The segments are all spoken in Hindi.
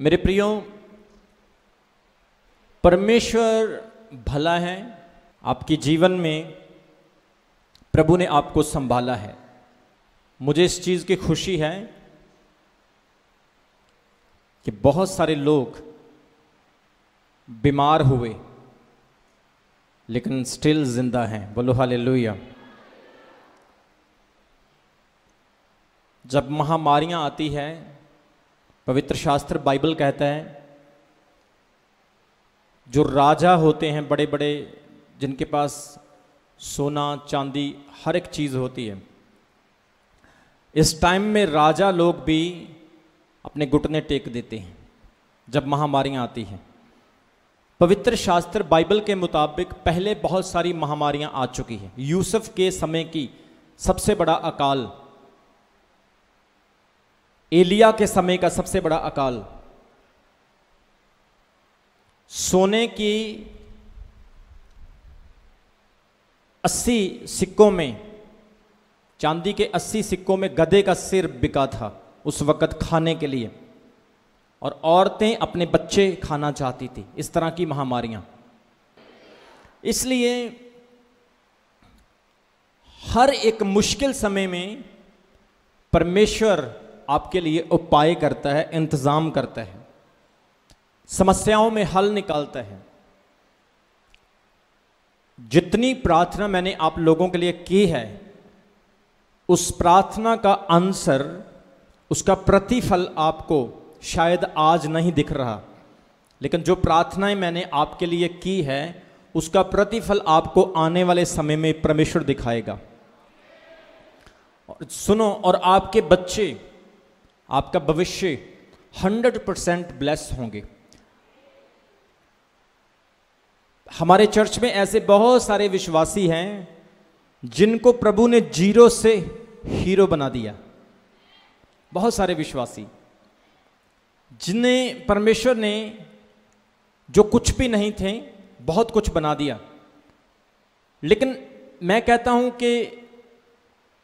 मेरे प्रियो, परमेश्वर भला है। आपके जीवन में प्रभु ने आपको संभाला है। मुझे इस चीज़ की खुशी है कि बहुत सारे लोग बीमार हुए लेकिन स्टिल जिंदा हैं। बोलो हालेलुया। जब महामारियां आती हैं, पवित्र शास्त्र बाइबल कहता है जो राजा होते हैं बड़े बड़े, जिनके पास सोना चांदी हर एक चीज़ होती है, इस टाइम में राजा लोग भी अपने घुटने टेक देते हैं जब महामारियां आती हैं। पवित्र शास्त्र बाइबल के मुताबिक पहले बहुत सारी महामारियां आ चुकी हैं। यूसुफ के समय की सबसे बड़ा अकाल, एलिया के समय का सबसे बड़ा अकाल, सोने की 80 सिक्कों में, चांदी के 80 सिक्कों में गधे का सिर बिका था उस वक़्त खाने के लिए, और औरतें अपने बच्चे खाना चाहती थी। इस तरह की महामारियां। इसलिए हर एक मुश्किल समय में परमेश्वर आपके लिए उपाय करता है, इंतजाम करता है, समस्याओं में हल निकालता है। जितनी प्रार्थना मैंने आप लोगों के लिए की है, उस प्रार्थना का आंसर, उसका प्रतिफल आपको शायद आज नहीं दिख रहा, लेकिन जो प्रार्थनाएं मैंने आपके लिए की है उसका प्रतिफल आपको आने वाले समय में परमेश्वर दिखाएगा। और सुनो, और आपके बच्चे, आपका भविष्य 100% ब्लेस होंगे। हमारे चर्च में ऐसे बहुत सारे विश्वासी हैं जिनको प्रभु ने जीरो से हीरो बना दिया। बहुत सारे विश्वासी जिन्हें परमेश्वर ने, जो कुछ भी नहीं थे, बहुत कुछ बना दिया। लेकिन मैं कहता हूं कि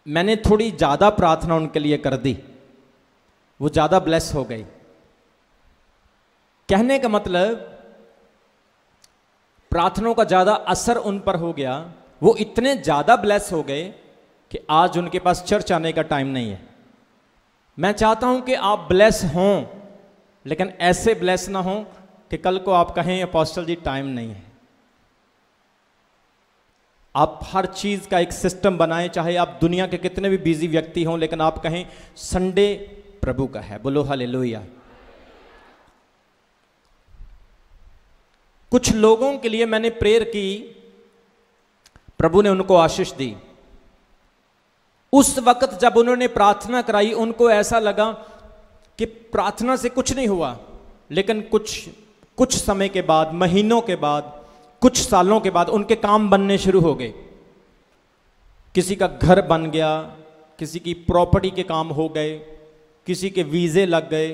मैंने थोड़ी ज़्यादा प्रार्थना उनके लिए कर दी, वो ज़्यादा ब्लेस हो गई। कहने का मतलब, प्रार्थनाओं का ज़्यादा असर उन पर हो गया, वो इतने ज़्यादा ब्लेस हो गए कि आज उनके पास चर्च आने का टाइम नहीं है। मैं चाहता हूं कि आप ब्लेस हों, लेकिन ऐसे ब्लेस ना हो कि कल को आप कहें अपोस्टल जी टाइम नहीं है। आप हर चीज़ का एक सिस्टम बनाएं, चाहे आप दुनिया के कितने भी बिजी व्यक्ति हों, लेकिन आप कहें संडे प्रभु का है। बोलो हालेलुया। कुछ लोगों के लिए मैंने प्रेयर की, प्रभु ने उनको आशीष दी। उस वक्त जब उन्होंने प्रार्थना कराई, उनको ऐसा लगा कि प्रार्थना से कुछ नहीं हुआ, लेकिन कुछ समय के बाद, महीनों के बाद, कुछ सालों के बाद उनके काम बनने शुरू हो गए। किसी का घर बन गया, किसी की प्रॉपर्टी के काम हो गए, किसी के वीज़े लग गए,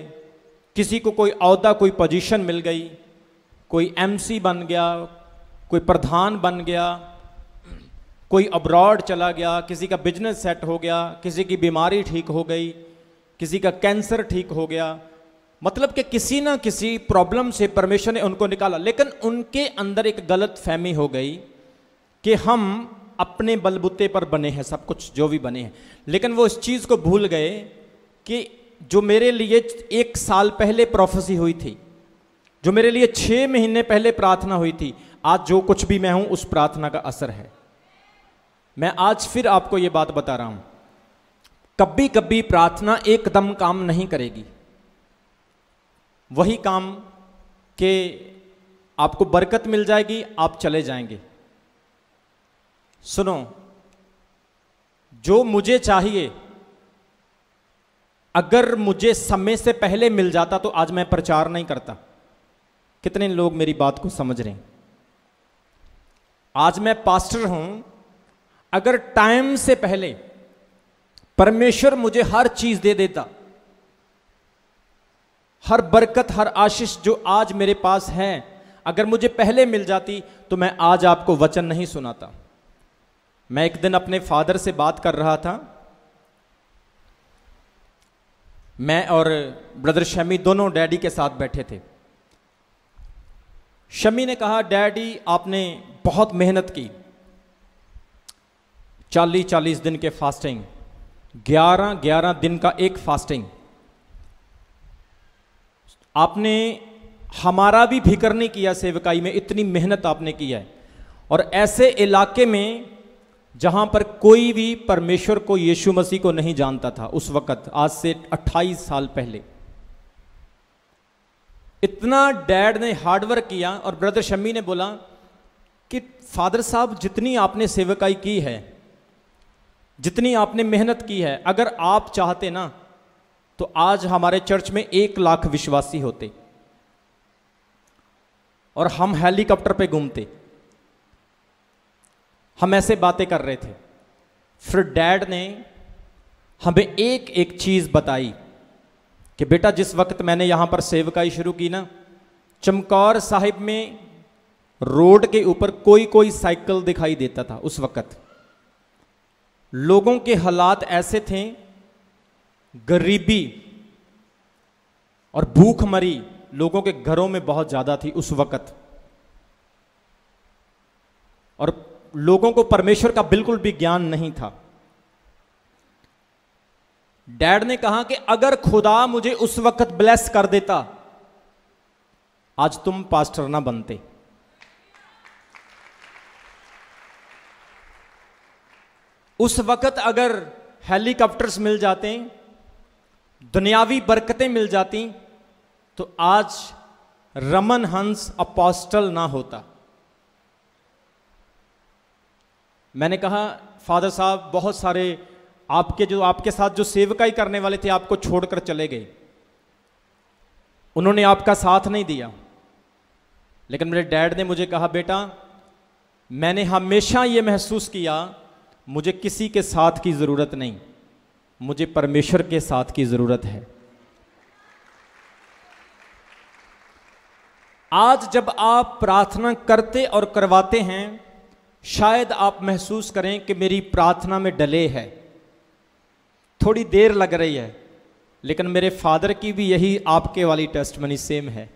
किसी को कोई ओहदा, कोई पोजीशन मिल गई, कोई एमसी बन गया, कोई प्रधान बन गया, कोई अब्रॉड चला गया, किसी का बिजनेस सेट हो गया, किसी की बीमारी ठीक हो गई, किसी का कैंसर ठीक हो गया। मतलब कि किसी ना किसी प्रॉब्लम से परमेश्वर ने उनको निकाला। लेकिन उनके अंदर एक गलत फहमी हो गई कि हम अपने बलबूते पर बने हैं, सब कुछ जो भी बने हैं। लेकिन वो इस चीज़ को भूल गए कि जो मेरे लिए 1 साल पहले प्रोफेसी हुई थी, जो मेरे लिए 6 महीने पहले प्रार्थना हुई थी, आज जो कुछ भी मैं हूं उस प्रार्थना का असर है। मैं आज फिर आपको ये बात बता रहा हूं, कभी कभी प्रार्थना एकदम काम नहीं करेगी। वही काम के आपको बरकत मिल जाएगी, आप चले जाएंगे। सुनो, जो मुझे चाहिए अगर मुझे समय से पहले मिल जाता तो आज मैं प्रचार नहीं करता। कितने लोग मेरी बात को समझ रहे हैं? आज मैं पास्टर हूं, अगर टाइम से पहले परमेश्वर मुझे हर चीज दे देता, हर बरकत, हर आशीष जो आज मेरे पास है, अगर मुझे पहले मिल जाती तो मैं आज आपको वचन नहीं सुनाता। मैं एक दिन अपने फादर से बात कर रहा था, मैं और ब्रदर शमी दोनों डैडी के साथ बैठे थे। शमी ने कहा, डैडी आपने बहुत मेहनत की, 40-40 दिन के फास्टिंग, 11-11 दिन का एक फास्टिंग, आपने हमारा भी फिक्र नहीं किया, सेवकाई में इतनी मेहनत आपने की है, और ऐसे इलाके में जहां पर कोई भी परमेश्वर को, यीशु मसीह को नहीं जानता था उस वक्त, आज से 28 साल पहले। इतना डैड ने हार्डवर्क किया। और ब्रदर शम्मी ने बोला कि फादर साहब, जितनी आपने सेवकाई की है, जितनी आपने मेहनत की है, अगर आप चाहते ना तो आज हमारे चर्च में 1 लाख विश्वासी होते और हम हेलीकॉप्टर पे घूमते। हम ऐसे बातें कर रहे थे। फिर डैड ने हमें एक एक चीज बताई कि बेटा, जिस वक्त मैंने यहां पर सेवकाई शुरू की ना, चमकौर साहिब में रोड के ऊपर कोई कोई साइकिल दिखाई देता था। उस वक्त लोगों के हालात ऐसे थे, गरीबी और भूखमरी लोगों के घरों में बहुत ज्यादा थी उस वक्त, और लोगों को परमेश्वर का बिल्कुल भी ज्ञान नहीं था। डैड ने कहा कि अगर खुदा मुझे उस वक्त ब्लेस कर देता, आज तुम पास्टर ना बनते। उस वक्त अगर हेलीकॉप्टर्स मिल जाते, दुनियावी बरकतें मिल जाती, तो आज रमन हंस अपोस्टल ना होता। मैंने कहा, फादर साहब, बहुत सारे आपके साथ जो सेवकाई करने वाले थे आपको छोड़कर चले गए, उन्होंने आपका साथ नहीं दिया। लेकिन मेरे डैड ने मुझे कहा, बेटा, मैंने हमेशा यह महसूस किया, मुझे किसी के साथ की जरूरत नहीं, मुझे परमेश्वर के साथ की जरूरत है। आज जब आप प्रार्थना करते और करवाते हैं, शायद आप महसूस करें कि मेरी प्रार्थना में डिले है, थोड़ी देर लग रही है, लेकिन मेरे फादर की भी यही आपके वाली टेस्टमनी सेम है।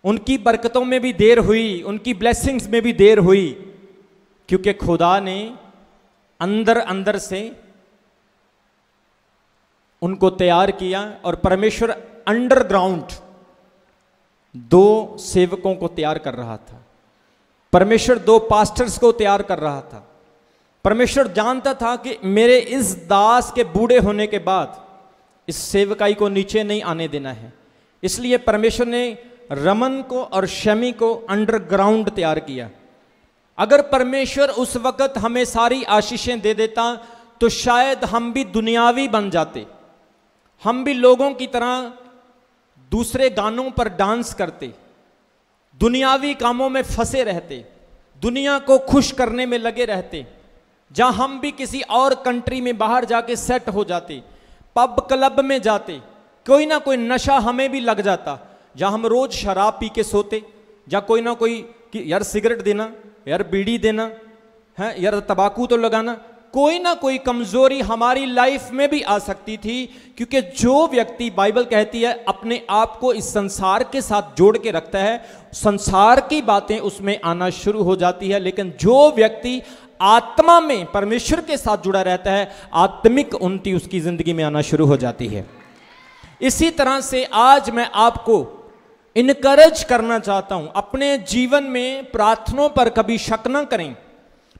उनकी बरकतों में भी देर हुई, उनकी ब्लेसिंग्स में भी देर हुई, क्योंकि खुदा ने अंदर अंदर से उनको तैयार किया। और परमेश्वर अंडरग्राउंड 2 सेवकों को तैयार कर रहा था, परमेश्वर 2 पास्टर्स को तैयार कर रहा था। परमेश्वर जानता था कि मेरे इस दास के बूढ़े होने के बाद इस सेवकाई को नीचे नहीं आने देना है, इसलिए परमेश्वर ने रमन को और शमी को अंडरग्राउंड तैयार किया। अगर परमेश्वर उस वक्त हमें सारी आशीषें दे देता, तो शायद हम भी दुनियावी बन जाते, हम भी लोगों की तरह दूसरे गानों पर डांस करते, दुनियावी कामों में फंसे रहते, दुनिया को खुश करने में लगे रहते, जहां हम भी किसी और कंट्री में बाहर जाके सेट हो जाते, पब क्लब में जाते, कोई ना कोई नशा हमें भी लग जाता, जहां हम रोज शराब पी के सोते, जहां कोई ना कोई कि यार सिगरेट देना, यार बीड़ी देना है, यार तंबाकू तो लगाना, कोई ना कोई कमजोरी हमारी लाइफ में भी आ सकती थी। क्योंकि जो व्यक्ति, बाइबल कहती है, अपने आप को इस संसार के साथ जोड़ के रखता है, संसार की बातें उसमें आना शुरू हो जाती है। लेकिन जो व्यक्ति आत्मा में परमेश्वर के साथ जुड़ा रहता है, आत्मिक उन्नति उसकी जिंदगी में आना शुरू हो जाती है। इसी तरह से आज मैं आपको इनकरेज करना चाहता हूं, अपने जीवन में प्रार्थनाओं पर कभी शक ना करें,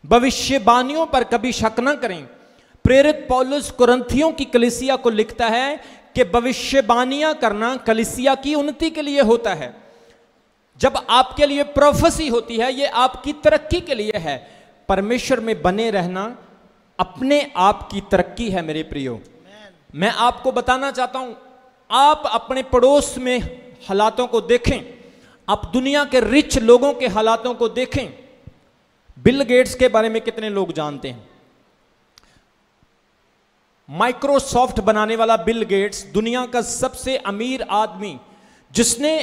भविष्यवाणियों पर कभी शक ना करें। प्रेरित पौलुस कुरिन्थियों की कलीसिया को लिखता है कि भविष्यवाणियां करना कलीसिया की उन्नति के लिए होता है। जब आपके लिए प्रोफेसी होती है, ये आपकी तरक्की के लिए है। परमेश्वर में बने रहना अपने आप की तरक्की है। मेरे प्रियो, मैं आपको बताना चाहता हूं, आप अपने पड़ोस में हालातों को देखें, आप दुनिया के रिच लोगों के हालातों को देखें। बिल गेट्स के बारे में कितने लोग जानते हैं? माइक्रोसॉफ्ट बनाने वाला बिल गेट्स दुनिया का सबसे अमीर आदमी, जिसने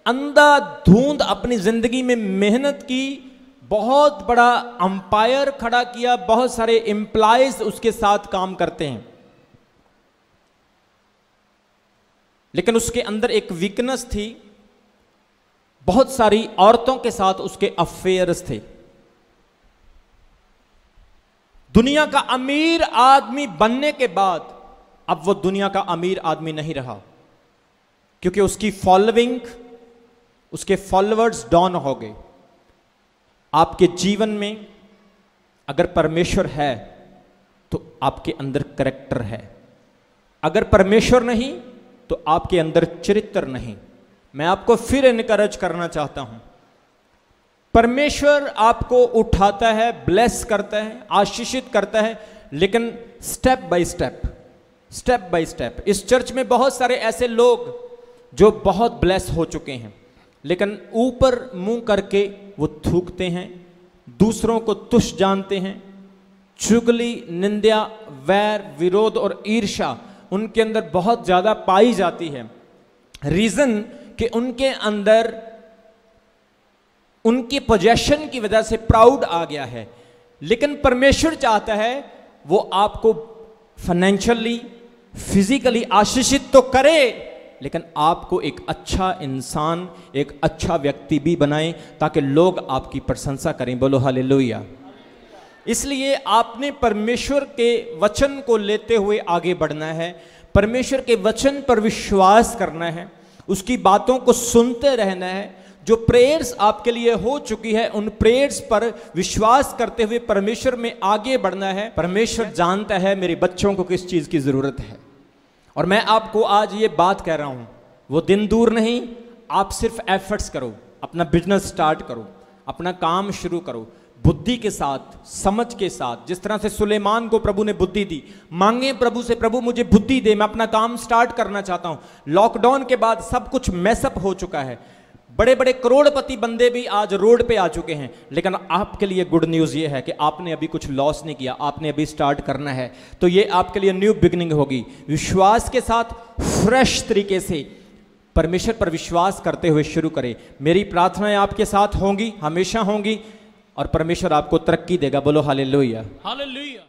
अंधाधुंध अपनी जिंदगी में मेहनत की, बहुत बड़ा अंपायर खड़ा किया, बहुत सारे एम्प्लॉयज उसके साथ काम करते हैं। लेकिन उसके अंदर एक वीकनेस थी, बहुत सारी औरतों के साथ उसके अफेयर्स थे। दुनिया का अमीर आदमी बनने के बाद अब वो दुनिया का अमीर आदमी नहीं रहा, क्योंकि उसकी फॉलोइंग, उसके फॉलोअर्स डाउन हो गए। आपके जीवन में अगर परमेश्वर है तो आपके अंदर करैक्टर है, अगर परमेश्वर नहीं तो आपके अंदर चरित्र नहीं। मैं आपको फिर इनकरेज करना चाहता हूं, परमेश्वर आपको उठाता है, ब्लेस करता है, आशीषित करता है, लेकिन step by step, step by step. इस चर्च में बहुत सारे ऐसे लोग जो बहुत ब्लेस हो चुके हैं, लेकिन ऊपर मुंह करके वो थूकते हैं, दूसरों को तुच्छ जानते हैं। चुगली, निंदा, वैर, विरोध और ईर्ष्या उनके अंदर बहुत ज्यादा पाई जाती है। रीजन कि उनके अंदर उनके पोजेशन की वजह से प्राउड आ गया है। लेकिन परमेश्वर चाहता है वो आपको फाइनेंशियली, फिजिकली आशीषित तो करे, लेकिन आपको एक अच्छा इंसान, एक अच्छा व्यक्ति भी बनाए, ताकि लोग आपकी प्रशंसा करें। बोलो हालेलुया। इसलिए आपने परमेश्वर के वचन को लेते हुए आगे बढ़ना है, परमेश्वर के वचन पर विश्वास करना है, उसकी बातों को सुनते रहना है। जो प्रेयर्स आपके लिए हो चुकी है उन प्रेयर्स पर विश्वास करते हुए परमेश्वर में आगे बढ़ना है। परमेश्वर जानता है मेरे बच्चों को किस चीज की जरूरत है, और मैं आपको आज ये बात कह रहा हूं, वो दिन दूर नहीं। आप सिर्फ एफर्ट्स करो, अपना बिजनेस स्टार्ट करो, अपना काम शुरू करो, बुद्धि के साथ, समझ के साथ। जिस तरह से सुलेमान को प्रभु ने बुद्धि दी, मांगे प्रभु से, प्रभु मुझे बुद्धि दे, मैं अपना काम स्टार्ट करना चाहता हूं। लॉकडाउन के बाद सब कुछ मैसअप हो चुका है, बड़े बड़े करोड़पति बंदे भी आज रोड पे आ चुके हैं, लेकिन आपके लिए गुड न्यूज़ ये है कि आपने अभी कुछ लॉस नहीं किया, आपने अभी स्टार्ट करना है। तो ये आपके लिए न्यू बिगिनिंग होगी। विश्वास के साथ फ्रेश तरीके से परमेश्वर पर विश्वास करते हुए शुरू करें। मेरी प्रार्थनाएं आपके साथ होंगी, हमेशा होंगी, और परमेश्वर आपको तरक्की देगा। बोलो हालेलुया, हालेलुया।